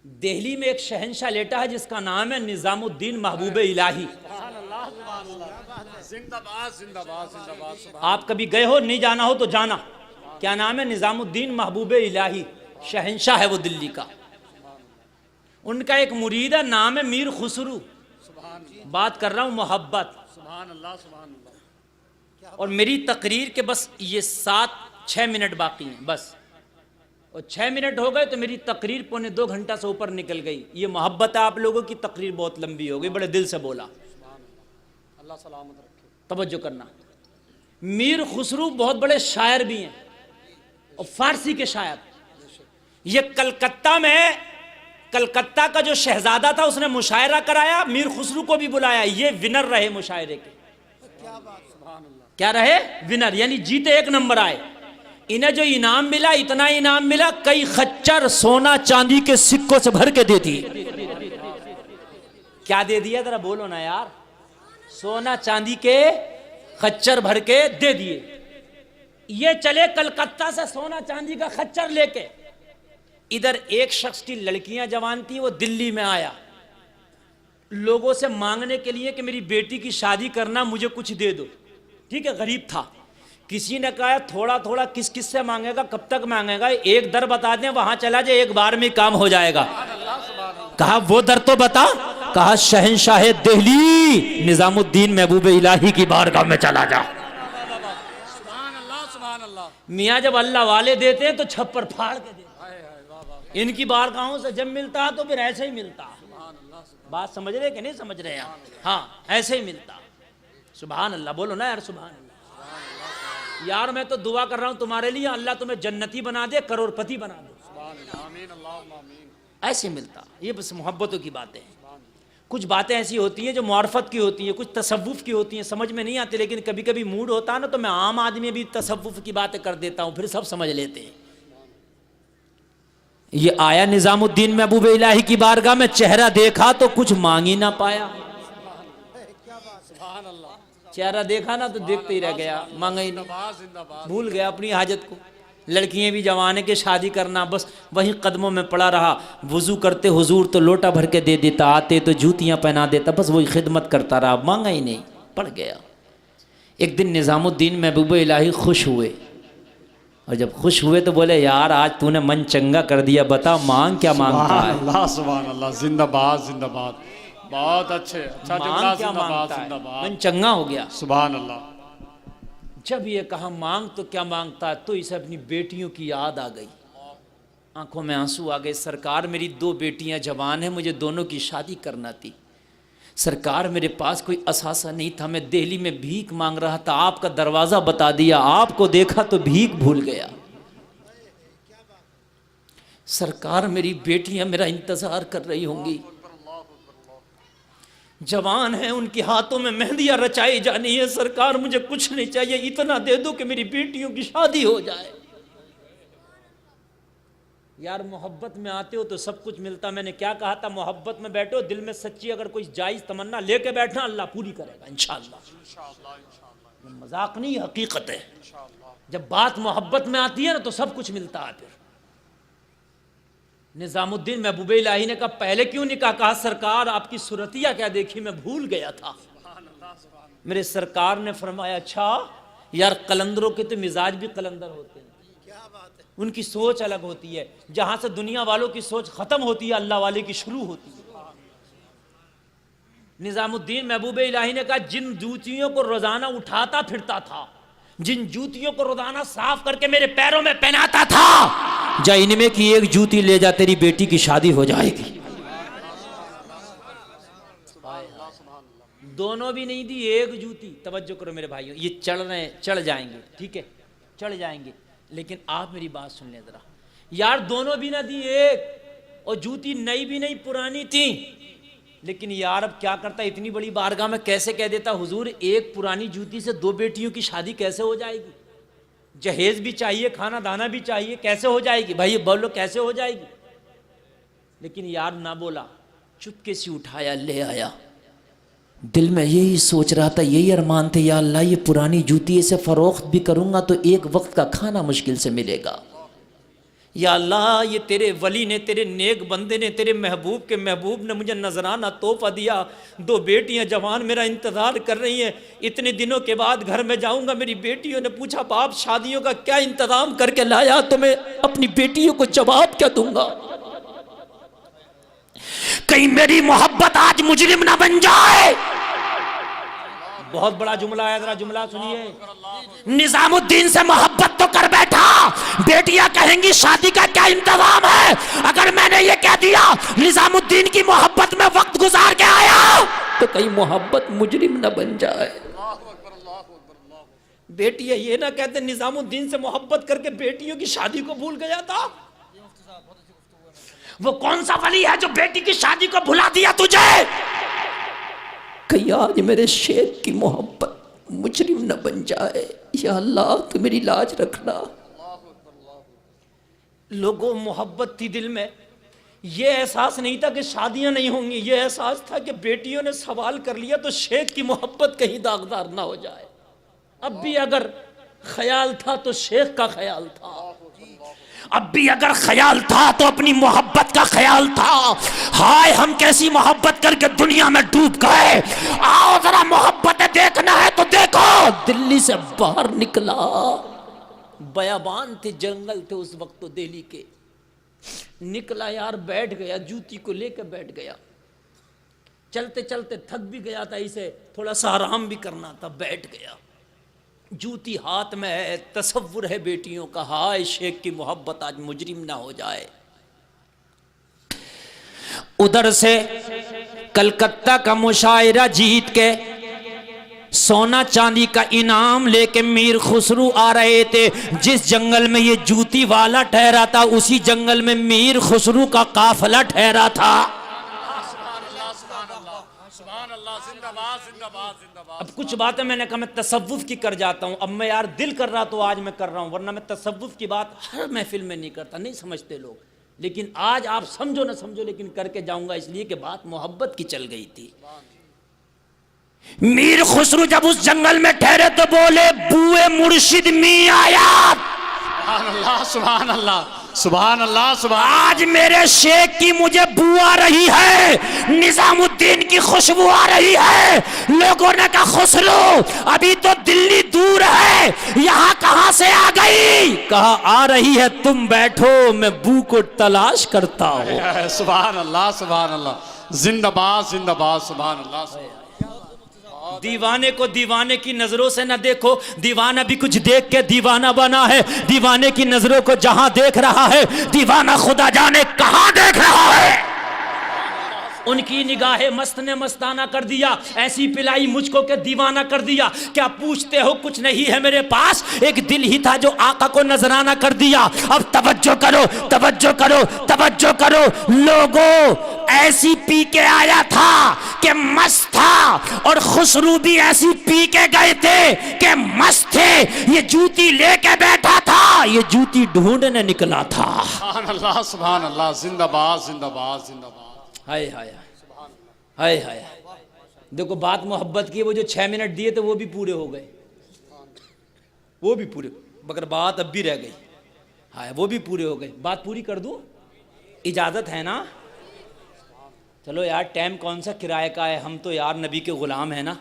دہلی میں ایک شہنشاہ لیٹا ہے جس کا نام ہے نظام الدین محبوب الہی. آپ کبھی گئے ہو, نہیں جانا ہو تو جانا. کیا نام ہے؟ نظام الدین محبوب الہی. شہنشاہ ہے وہ دلی کا. ان کا ایک مرید ہے, نام ہے میر خسرو. بات کر رہا ہوں محبت. اور میری تقریر کے بس یہ 7-6 منٹ باقی ہیں بس, اور 6 منٹ ہو گئے تو میری تقریر 1.25 گھنٹہ سے اوپر نکل گئی. یہ محبت ہے آپ لوگوں کی. تقریر بہت لمبی ہو گئی, بڑے دل سے بولا. اللہ سلامت رکھے. توجہ کرنا. میر خسرو بہت بڑے شاعر بھی ہیں, اور فارسی کے شاعر. یہ کلکتہ کا جو شہزادہ تھا اس نے مشاعرہ کرایا, میر خسرو کو بھی بلایا. یہ ونر رہے مشاعرے کے. کیا رہے؟ ونر, یعنی جیتے, 1 نمبر آئے. انہیں جو انعام ملا, اتنا انعام ملا, کئی خچر سونا چاندی کے سکوں سے بھر کے دے دی. کیا دے دیا ذرا بولو نا یار. سونا چاندی کے خچر بھر کے دے دیے. یہ چلے کلکتہ سے سونا چاندی کا خچر لے کے. ادھر ایک شخص کی لڑکیاں جوان تھی, وہ دلی میں آیا لوگوں سے مانگنے کے لیے کہ میری بیٹی کی شادی کرنا, مجھے کچھ دے دو. ٹھیک ہے, غریب تھا. کسی نے کہا تھوڑا تھوڑا کس کس سے مانگے گا, کب تک مانگے گا, ایک در بتا دیں وہاں چلا جائے, ایک بار میں کام ہو جائے گا. کہا وہ در تو بتا. کہا شہنشاہ دہلی نظام الدین محبوب الہی کی بارگاہ میں چلا جا. میاں جب اللہ والے دیتے ہیں تو چھپر پھاڑ کے دیتے. ان کی بارگاہوں سے جب ملتا تو پھر ایسے ہی ملتا. بات سمجھ رہے کہ نہیں سمجھ رہے ہیں؟ ہاں, ایسے ہی ملتا. سبحان اللہ بولو نا یار, سبحان اللہ. یار میں تو دعا کر رہا ہوں تمہارے لیے, اللہ تمہیں جنتی بنا دے, کروڑپتی بنا دے. ایسے ملتا. یہ بس محبتوں کی باتیں ہیں. کچھ باتیں ایسی ہوتی ہیں جو معرفت کی ہوتی ہیں, کچھ تصوف کی ہوتی ہیں, سمجھ میں نہیں آتی, لیکن کبھی کبھی موڈ ہوتا ہے نا تو میں عام آدمی بھی تصوف کی باتیں کر دیتا ہوں, پھر سب سمجھ لیتے ہیں. یہ آیا نظام الدین محبوب الہی کی بارگاہ میں, چہرہ دیکھا تو کچھ مانگ ہی نہ پایا. چہرہ دیکھا نا تو دیکھتے ہی رہ گیا, مانگا ہی نہیں, بھول گیا اپنی حاجت کو. لڑکیاں بھی جوانے کے شادی کرنا, بس وہیں قدموں میں پڑا رہا. وضو کرتے حضور تو لوٹا بھر کے دے دیتا, آتے تو جوتیاں پہنا دیتا, بس وہی خدمت کرتا رہا, مانگا ہی نہیں, پڑ گیا. ایک دن نظام الدین محبوب الہی خوش ہوئے, اور جب خوش ہوئے تو بولے یار آج تو نے من چنگا کر دیا, بتا مانگ کیا مانگتا ہے. اللہ سبحان اللہ, زندہ باد زندہ باد. بہت اچھے, اچھا مانگ کیا مانگتا ہے, من چنگا ہو گیا. سبحان اللہ. جب یہ کہا مانگ تو کیا مانگتا ہے, تو اسے اپنی بیٹیوں کی یاد آ گئی. آنکھوں میں آنسو آ گئے. سرکار میری 2 بیٹیاں جوان ہیں, مجھے دونوں کی شادی کرنا تھی. سرکار میرے پاس کوئی اثاثہ نہیں تھا, میں دہلی میں بھیک مانگ رہا تھا, آپ کا دروازہ بتا دیا, آپ کو دیکھا تو بھیک بھول گیا. سرکار میری بیٹیاں میرا انتظار کر رہی ہوں گی, جوان ہیں, ان کے ہاتھوں میں مہندیاں رچائی جانی ہے. سرکار مجھے کچھ نہیں چاہیے, اتنا دے دو کہ میری بیٹیوں کی شادی ہو جائے. یار محبت میں آتے ہو تو سب کچھ ملتا. میں نے کیا کہا تھا, محبت میں بیٹھو, دل میں سچی اگر کوئی جائز تمنا لے کے بیٹھنا, اللہ پوری کرے گا انشاءاللہ. مذاق نہیں, حقیقت ہے. جب بات محبت میں آتی ہے نا تو سب کچھ ملتا ہے. پھر نظام الدین محبوب الہی نے کہا پہلے کیوں نہیں کہا. کہا سرکار آپ کی صورتیہ کیا دیکھی, میں بھول گیا تھا. میرے سرکار نے فرمایا اچھا یار, قلندروں کے تو مزاج بھی قلندر ہوتے ہیں, ان کی سوچ الگ ہوتی ہے. جہاں سے دنیا والوں کی سوچ ختم ہوتی ہے, اللہ والے کی شروع ہوتی ہے. نظام الدین محبوب الہی نے کہا جن جوتیوں کو روزانہ اٹھاتا پھرتا تھا, جن جوتیوں کو روزانہ صاف کر کے میرے پیروں میں پہناتا تھا, جا ان میں کی ایک جوتی لے جا, تیری بیٹی کی شادی ہو جائے گی. دونوں بھی نہیں دی, ایک جوتی. توجہ کرو میرے بھائیوں, یہ چڑھ رہے ہیں, چڑھ جائیں گے, ٹھیک ہے, چڑھ جائیں گے, لیکن آپ میری بات سن لیں ذرا. یار دونوں بھی نہ دی ایک, اور جوتی نئی بھی نہیں پرانی تھی. لیکن یار اب کیا کرتا, اتنی بڑی بارگاہ میں کیسے کہہ دیتا حضور ایک پرانی جوتی سے 2 بیٹیوں کی شادی کیسے ہو جائے گی, جہیز بھی چاہیے, کھانا دانا بھی چاہیے, کیسے ہو جائے گی بھائی بولو, کیسے ہو جائے گی. لیکن یار نہ بولا, چپکے سے اٹھایا, لے آیا. دل میں یہی سوچ رہا تھا, یہی ارمان تھے, یا اللہ یہ پرانی جوتی اسے فروخت بھی کروں گا تو ایک وقت کا کھانا مشکل سے ملے گا. یا اللہ یہ تیرے ولی نے، تیرے نیک بندے نے، تیرے محبوب کے محبوب نے مجھے نذرانہ تحفہ دیا، 2 بیٹیاں جوان میرا انتظار کر رہی ہیں، اتنے دنوں کے بعد گھر میں جاؤں گا۔ میری بیٹیوں نے پوچھا باپ شادیوں کا کیا انتظام کر کے لایا؟ تو میں اپنی بیٹیوں کو جواب کیا دوں گا؟ کہیں میری محبت آج مجرم نہ بن جائے۔ بہت بڑا جملہ ہے، ذرا جملہ سنیے۔ نظام الدین سے محبت تو کر بیٹھا، بیٹیاں کہیں گی شادی کا کیا انتظام ہے؟ اگر میں نے یہ کہہ دیا نظام الدین کی محبت میں وقت گزار کے آیا تو کہیں محبت مجرم نہ بن جائے۔ بیٹیاں یہ نہ کہتے نظام الدین سے محبت کر کے بیٹیوں کی شادی کو بھول گیا تھا۔ وہ کون سا ولی ہے جو بیٹی کی شادی کو بھلا دیا تجھے؟ کہ آج میرے شیخ کی محبت مجرم نہ بن جائے۔ یا اللہ تو میری لاج رکھنا۔ لوگوں محبت تھی دل میں، یہ احساس نہیں تھا کہ شادیاں نہیں ہوں گی، یہ احساس تھا کہ بیٹیوں نے سوال کر لیا تو شیخ کی محبت کہیں داغدار نہ ہو جائے۔ اب بھی اگر خیال تھا تو شیخ کا خیال تھا، اب بھی اگر خیال تھا تو اپنی محبت کا خیال تھا۔ ہائے ہم کیسی محبت کر کے دنیا میں ڈوب گئے۔ آؤ ذرا محبتیں دیکھنا ہے تو دیکھو۔ دلی سے باہر نکلا، بیابان تھے، جنگل تھے اس وقت تو دہلی کے، نکلا یار، بیٹھ گیا، جوتی کو لے کے بیٹھ گیا، چلتے چلتے تھک بھی گیا تھا، اسے تھوڑا سا آرام بھی کرنا تھا، بیٹھ گیا، جوتی ہاتھ میں ہے، تصور ہے بیٹیوں کا، ہائے شیخ کی محبت آج مجرم نہ ہو جائے۔ ادھر سے کلکتہ کا مشاعرہ جیت کے سونا چاندی کا انعام لے کے میر خسرو آ رہے تھے۔ جس جنگل میں یہ جوتی والا ٹھہرا تھا اسی جنگل میں میر خسرو کا قافلہ ٹھہرا تھا۔ اب کچھ باتیں میں نے کہا میں تصوف کی کر جاتا ہوں، اب میں یار دل کر رہا تو آج میں کر رہا ہوں، ورنہ میں تصوف کی بات ہر محفل میں نہیں کرتا، نہیں سمجھتے لوگ، لیکن آج آپ سمجھو نہ سمجھو لیکن کر کے جاؤں گا، اس لیے کہ بات محبت کی چل گئی تھی۔ میر خسرو جب اس جنگل میں ٹھہرے تو بولے بوئے مرشد می آیا۔ سبحان اللہ سبحان اللہ سبحان اللہ سبحان۔ آج میرے شیخ کی مجھے بو آ رہی ہے، نظام الدین کی خوشبو آ رہی ہے۔ لوگوں نے کہا خسرو ابھی تو دلی دور ہے، یہاں کہاں سے آ گئی؟ کہا آ رہی ہے، تم بیٹھو میں بو کو تلاش کرتا ہوں۔ سبحان اللہ سبحان اللہ، زندہ باد زندہ باد، سبحان اللہ۔ دیوانے کو دیوانے کی نظروں سے نہ دیکھو، دیوانہ بھی کچھ دیکھ کے دیوانہ بنا ہے۔ دیوانے کی نظروں کو جہاں دیکھ رہا ہے، دیوانہ خدا جانے کہاں دیکھ رہا ہے۔ ان کی نگاہ مست نے مستانہ کر دیا، ایسی پلائی مجھ کو کہ دیوانہ کر دیا۔ کیا پوچھتے ہو کچھ نہیں ہے میرے پاس، ایک دل ہی تھا جو آقا کو نذرانہ کر دیا۔ اب توجہ کرو توجہ کرو توجہ کرو لوگوں، ایسی پی کے آیا تھا کہ مست تھا، اور خسرو بھی ایسی پی کے گئے تھے کہ مست تھے۔ یہ جوتی لے کے بیٹھا تھا، یہ جوتی ڈھونڈنے نکلا تھا۔ سبحان اللہ سبحان اللہ، زندہ باد زندہ باد زندہ باد۔ ہائے ہائے ہائے ہائے، دیکھو بات محبت کی، وہ جو 6 منٹ دیے تھے وہ بھی پورے ہو گئے، وہ بھی پورے، مگر بات اب بھی رہ گئی۔ ہائے وہ بھی پورے ہو گئے، بات پوری کر دوں؟ اجازت ہے نا؟ چلو یار ٹائم کون سا کرائے کا ہے، ہم تو یار نبی کے غلام ہیں نا،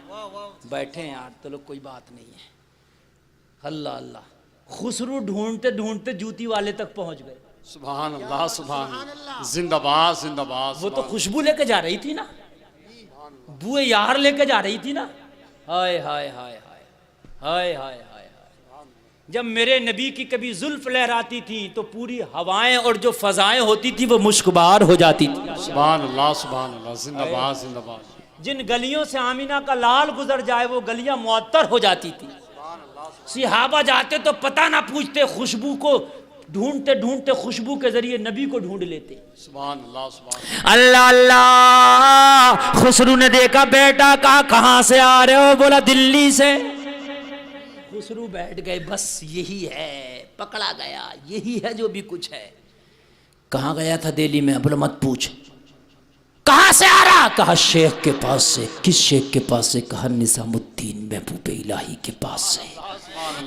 بیٹھے ہیں یار، چلو کوئی بات نہیں ہے۔ اللہ اللہ، خسرو ڈھونڈتے ڈھونڈتے جوتی والے تک پہنچ گئے۔ سبحان اللہ سبحان اللہ، زندہ باد زندہ باد۔ وہ تو خوشبو لے کے جا رہی تھی نا، بوئے یار لے کے جا رہی تھی نا۔ ہائے ہائے ہائے ہائے ہائے ہائے ہائے، جب میرے نبی کی کبھی زلف لہراتی تھی تو پوری ہوائیں اور جو فضائیں ہوتی تھی وہ مشکبار ہو جاتی تھی۔ سبحان اللہ سبحان اللہ، زندہ باد زندہ باد۔ جن گلیوں سے آمینہ کا لال گزر جائے وہ گلیاں معطر ہو جاتی تھی۔ صحابہ جاتے تو پتہ نہ پوچھتے، خوشبو کو ڈھونڈتے ڈھونڈتے خوشبو کے ذریعے نبی کو ڈھونڈ لیتے۔ سبحان اللہ سبحان اللہ اللہ، خسرو نے دیکھا بیٹا، کہاں سے آ رہے ہو؟ بولا دلی سے۔ خسرو بیٹھ گئے، بس یہی ہے، پکڑا گیا، یہی ہے جو بھی کچھ ہے۔ کہاں گیا تھا دہلی میں؟ بولا مت پوچھ۔ کہاں سے آ رہا؟ کہا شیخ کے پاس سے۔ کس شیخ کے پاس سے؟ کہا نظام الدین محبوب الہی کے پاس سے۔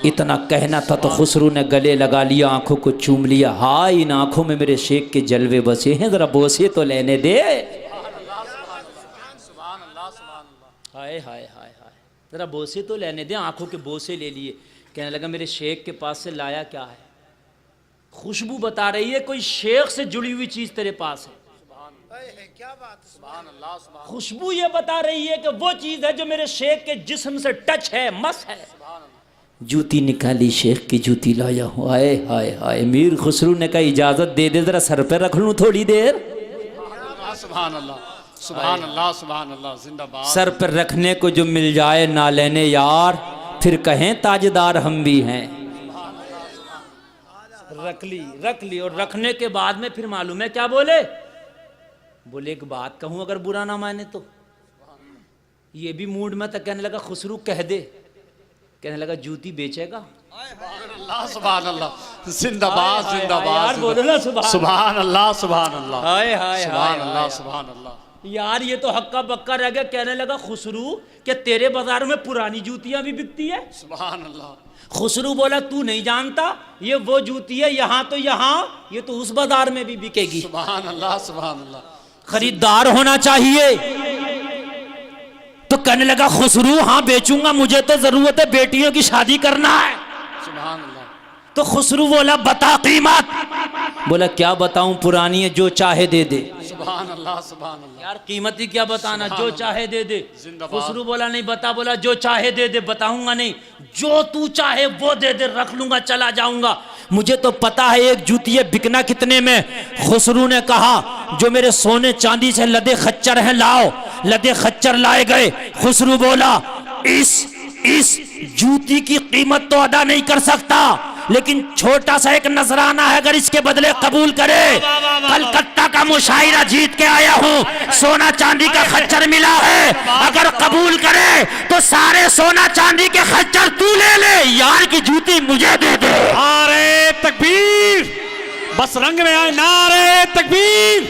اتنا کہنا تھا تو خسرو نے گلے لگا لیا، آنکھوں کو چوم لیا، ہائے ان آنکھوں میں میرے شیخ کے جلوے بسے ہیں، ذرا بوسے تو لینے دے۔ ہائے ہائے ہائے ہائے، ذرا بوسے تو لینے دے، آنکھوں کے بوسے لے لیے۔ کہنے لگا میرے شیخ کے پاس سے لایا کیا ہے؟ خوشبو بتا رہی ہے کوئی شیخ سے جڑی ہوئی چیز تیرے پاس ہے۔ خوشبو یہ بتا رہی ہے کہ وہ چیز ہے جو میرے شیخ کے جسم سے ٹچ ہے، مس ہے۔ جوتی نکالی، شیخ کی جوتی لایا ہوں۔ ہائے ہائے ہائے، میر خسرو نے کہا اجازت دے دے، ذرا سر پہ رکھ لوں تھوڑی دیر۔ سبحان اللہ سبحان اللہ سبحان اللہ، زندہ باد۔ سر پر رکھنے کو جو مل جائے نہ لینے یار، پھر کہیں تاجدار ہم بھی ہیں۔ رکھ لی اور رکھنے کے بعد میں پھر معلوم ہے کیا بولے؟ بولے ایک بات کہوں اگر برا نہ مانے تو؟ یہ بھی موڈ میں تھا، کہنے لگا خسرو کہہ دے۔ کہنے لگا جوتی بیچے گا؟ سبحان اللہ، زندہ باد زندہ باد، یار بولو نا سبحان اللہ سبحان اللہ، ہائے ہائے سبحان اللہ سبحان اللہ۔ یار یہ تو حقہ بکا رہ گیا۔ کہنے لگا خسرو کہ تیرے بازاروں میں پرانی جوتیاں بھی بکتی ہے؟ سبحان اللہ۔ خسرو بولا تو نہیں جانتا، یہ وہ جوتی ہے، یہاں تو یہاں، یہ تو اس بازار میں بھی بکے گی۔ سبحان اللہ سبحان اللہ۔ خریدار ہونا چاہیے۔ تو کہنے لگا خسرو ہاں بیچوں گا، مجھے تو ضرورت ہے، بیٹیوں کی شادی کرنا ہے۔ سبحان اللہ۔ تو خسرو بولا بتا قیمت۔ بولا کیا بتاؤں، پرانی ہے، جو چاہے دے دے۔ سبحان اللہ سبحان اللہ۔ یار قیمت ہی کیا بتانا، جو چاہے دے دے۔ زندہ باد۔ خسرو بولا نہیں بتا، بولا جو چاہے دے دے، بتاؤں گا نہیں، جو تو چاہے وہ دے دے، رکھ لوں گا چلا جاؤں گا، مجھے تو پتا ہے ایک جوتی ہے بکنا کتنے میں۔ خسرو نے کہا جو میرے سونے چاندی سے لدے خچر ہیں لاؤ۔ لدے خچر لائے گئے۔ خسرو بولا اس جوتی کی قیمت تو ادا نہیں کر سکتا، لیکن چھوٹا سا ایک نذرانہ ہے، اگر اس کے بدلے قبول کرے، کلکتہ کا مشاعرہ جیت کے آیا ہوں، سونا چاندی کا خچر ملا ہے، اگر قبول کرے تو سارے سونا چاندی کے خچر تو لے لے، یار کی جوتی مجھے دے دے۔ نعرے تکبیر، بس رنگ میں آئے، نعرے تکبیر،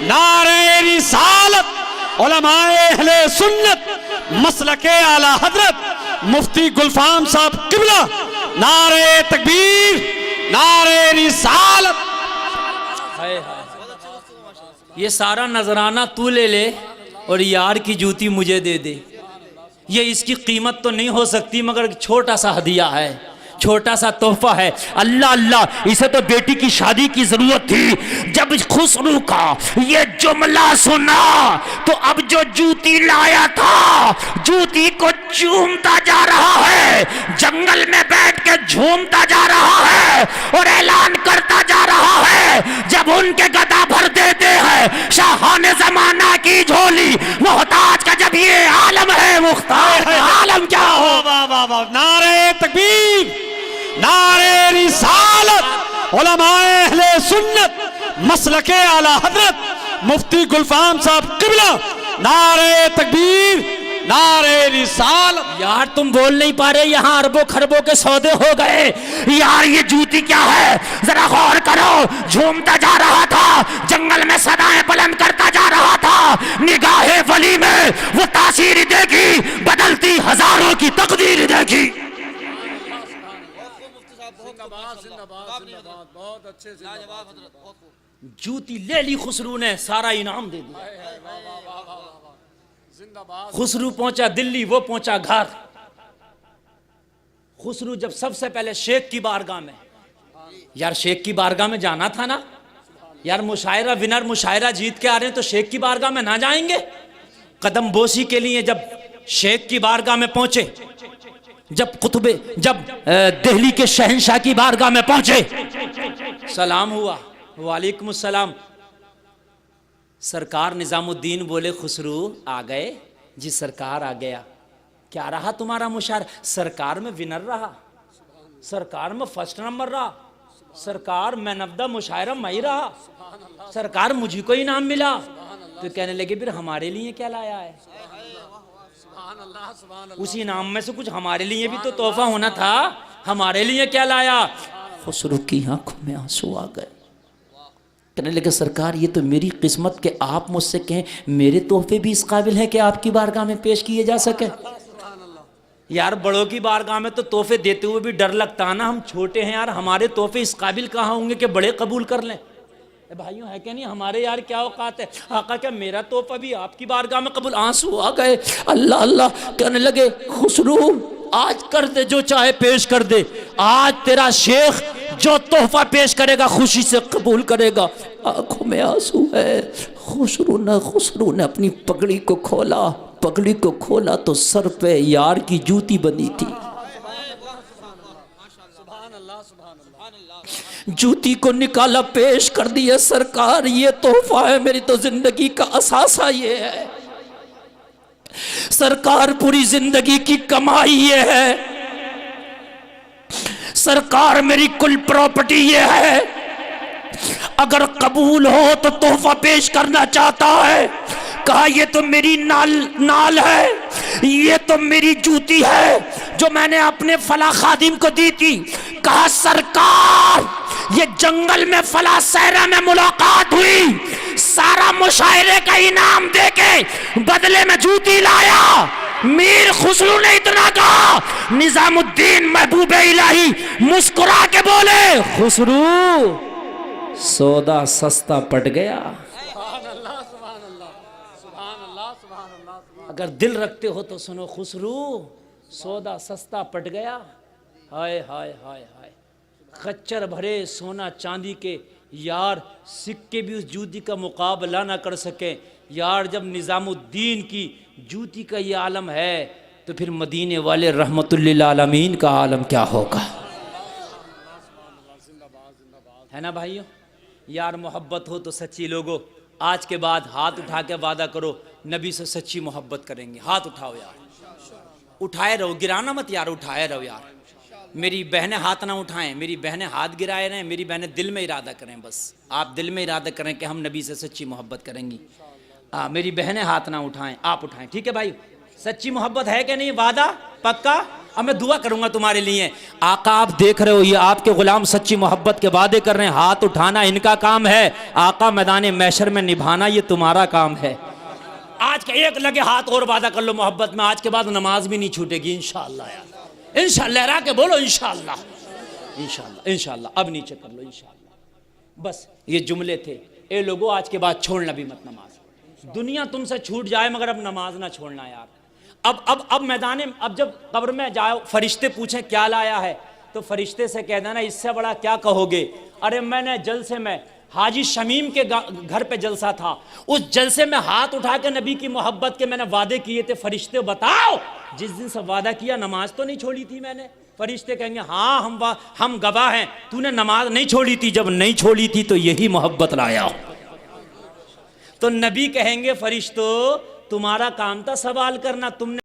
نعرے رسالت، علماء اہل سنت، مسلک اعلی حضرت مفتی گلفام صاحب قبلہ، نعرے تکبیر، نعرے رسالت۔ یہ سارا نذرانہ تو لے لے اور یار کی جوتی مجھے دے دے۔ یہ اس کی قیمت تو نہیں ہو سکتی، مگر چھوٹا سا ہدیہ ہے، چھوٹا سا تحفہ ہے۔ اللہ اللہ، اسے تو بیٹی کی شادی کی ضرورت تھی۔ جب خسرو کا یہ جملہ سنا تو اب جو جوتی لایا تھا، جوتی کو چومتا جا رہا ہے، جنگل میں بیٹھ کے جھومتا جا رہا ہے اور اعلان کرتا جا رہا ہے، جب ان کے گدا بھر دیتے ہیں شاہان زمانہ کی جھولی، محتاج کا جب یہ عالم ہے، مختار عالم کیا ہو۔ نعرے تکبیر، نعرے رسالت، علماء اہل سنت، مسلک اعلی حضرت مفتی گلفام صاحب قبلہ، نعرے تکبیر، نعرے رسالت۔ یار تم بول نہیں پا رہے، یہاں اربوں خربوں کے سودے ہو گئے۔ یار یہ جوتی کیا ہے، ذرا غور کرو، جھومتا جا رہا تھا، جنگل میں صدائیں بلند کرتا جا رہا تھا، نگاہ ولی میں وہ تاثیر دے گی، بدلتی ہزاروں کی تقدیر دے گی۔ جوتی لے لی خسرو نے، سارا انعام دے دیا۔ خسرو پہنچا دلی، وہ پہنچا گھر۔ خسرو جب سب سے پہلے شیخ کی بارگاہ میں، یار شیخ کی بارگاہ میں جانا تھا نا یار، مشاعرہ ونر مشاعرہ جیت کے آ رہے ہیں تو شیخ کی بارگاہ میں نہ جائیں گے؟ قدم بوسی کے لیے جب شیخ کی بارگاہ میں پہنچے، جب دہلی کے شہنشاہ کی بارگاہ میں پہنچے، سلام ہوا، وعلیکم السلام۔ سرکار نظام الدین بولے خسرو آ گئے؟ جی سرکار آ گیا۔ کیا رہا تمہارا مشاعرہ؟ سرکار میں ونر رہا، سرکار میں فرسٹ نمبر رہا، سرکار مین آف دا مشاعرہ میں ہی رہا، سرکار مجھے کو انعام ملا۔ تو کہنے لگے پھر ہمارے لیے کیا لایا ہے؟ اسی انعام میں سے کچھ ہمارے لیے بھی تو تحفہ ہونا تھا، ہمارے لیے کیا لایا؟ خسرو کی آنکھوں میں آنسو آ گئے، کہنے لگے سرکار یہ تو میری قسمت کہ آپ مجھ سے کہیں میرے تحفے بھی اس قابل ہیں کہ آپ کی بارگاہ میں پیش کیے جا سکے۔ یار بڑوں کی بارگاہ میں تو تحفے دیتے ہوئے بھی ڈر لگتا ہے نا, ہم چھوٹے ہیں یار, ہمارے تحفے اس قابل کہاں ہوں گے کہ بڑے قبول کر لیں. بھائیوں ہے کہ نہیں, ہمارے یار کیا اوقات ہے. آقا کیا میرا تحفہ بھی آپ کی بارگاہ میں قبول؟ آنسو آ گئے, اللہ اللہ کہنے لگے, خسرو آج کر دے جو چاہے پیش کر دے, آج تیرا شیخ جو تحفہ پیش کرے گا خوشی سے قبول کرے گا. آنکھوں میں آنسو ہے. خسرو نے اپنی پگڑی کو کھولا, پگڑی کو کھولا تو سر پہ یار کی جوتی بندھی تھی. جوتی کو نکالا, پیش کر دیا, سرکار یہ تحفہ ہے, میری تو زندگی کا اثاثہ یہ ہے. سرکار پوری زندگی کی کمائی یہ ہے, سرکار میری کل پراپرٹی یہ ہے, اگر قبول ہو تو تحفہ پیش کرنا چاہتا ہے. کہا یہ تو میری نال ہے, یہ تو میری جوتی ہے جو میں نے اپنے فلاں خادم کو دی تھی. کہا سرکار یہ جنگل میں فلاں صحرا میں ملاقات ہوئی, سارا مشاعرے کا انعام دے کے بدلے میں جوتی لایا. میر خسرو نے اتنا کہا, نظام الدین محبوب الہی مسکرا کے بولے, خسرو سودا سستا پٹ گیا. اگر دل رکھتے ہو تو سنو, خسرو سودا سستا پٹ گیا. ہائے ہائے ہائے ہائے, خچر بھرے سونا چاندی کے یار, سکے بھی اس جوتی کا مقابلہ نہ کر سکے. یار جب نظام الدین کی جوتی کا یہ عالم ہے تو پھر مدینے والے رحمت للعالمین کا عالم کیا ہوگا, ہے نا بھائیو. یار محبت ہو تو سچی لوگو, آج کے بعد ہاتھ اٹھا کے وعدہ کرو نبی سے سچی محبت کریں گے. ہاتھ اٹھاؤ یار, اٹھائے رہو, گرانا مت یار, اٹھائے رہو یار. میری بہنیں ہاتھ نہ اٹھائیں, میری بہنیں ہاتھ گرائے رہیں, میری بہنیں دل میں ارادہ کریں. بس آپ دل میں ارادہ کریں کہ ہم نبی سے سچی محبت کریں گی. میری بہنیں ہاتھ نہ اٹھائیں, آپ اٹھائیں, ٹھیک ہے بھائی. سچی محبت ہے کہ نہیں, وعدہ پکا. اب میں دعا کروں گا تمہارے لیے. آقا آپ دیکھ رہے ہو یہ آپ کے غلام سچی محبت کے وعدے کر رہے ہیں, ہاتھ اٹھانا ان کا کام ہے, آقا میدان محشر میں نبھانا یہ تمہارا کام ہے. آج کا ایک لگے ہاتھ اور وعدہ کر لو محبت میں, آج کے بعد نماز بھی نہیں چھوٹے گی انشاءاللہ. یار انشاءاللہ, لہرا کے بولو انشاءاللہ, انشاءاللہ, انشاءاللہ. اب نیچے کر لو انشاءاللہ. بس یہ جملے تھے. اے لوگوں آج کے بعد چھوڑنا بھی مت نماز. دنیا تم سے چھوٹ جائے مگر اب نماز نہ چھوڑنا یار. اب میدان, اب جب قبر میں جاؤ فرشتے پوچھیں کیا لایا ہے, تو فرشتے سے کہہ دینا اس سے بڑا کیا کہو گے. ارے میں نے جلسے میں حاجی شمیم کے گھر پہ جلسہ تھا, اس جلسے میں ہاتھ اٹھا کے نبی کی محبت کے میں نے وعدے کیے تھے. فرشتے بتاؤ جس دن سے وعدہ کیا نماز تو نہیں چھوڑی تھی میں نے. فرشتے کہیں گے ہاں ہم گواہ ہیں, تو نے نماز نہیں چھوڑی تھی, جب نہیں چھوڑی تھی تو یہی محبت لایا. تو نبی کہیں گے فرشتوں تمہارا کام تھا سوال کرنا, تم نے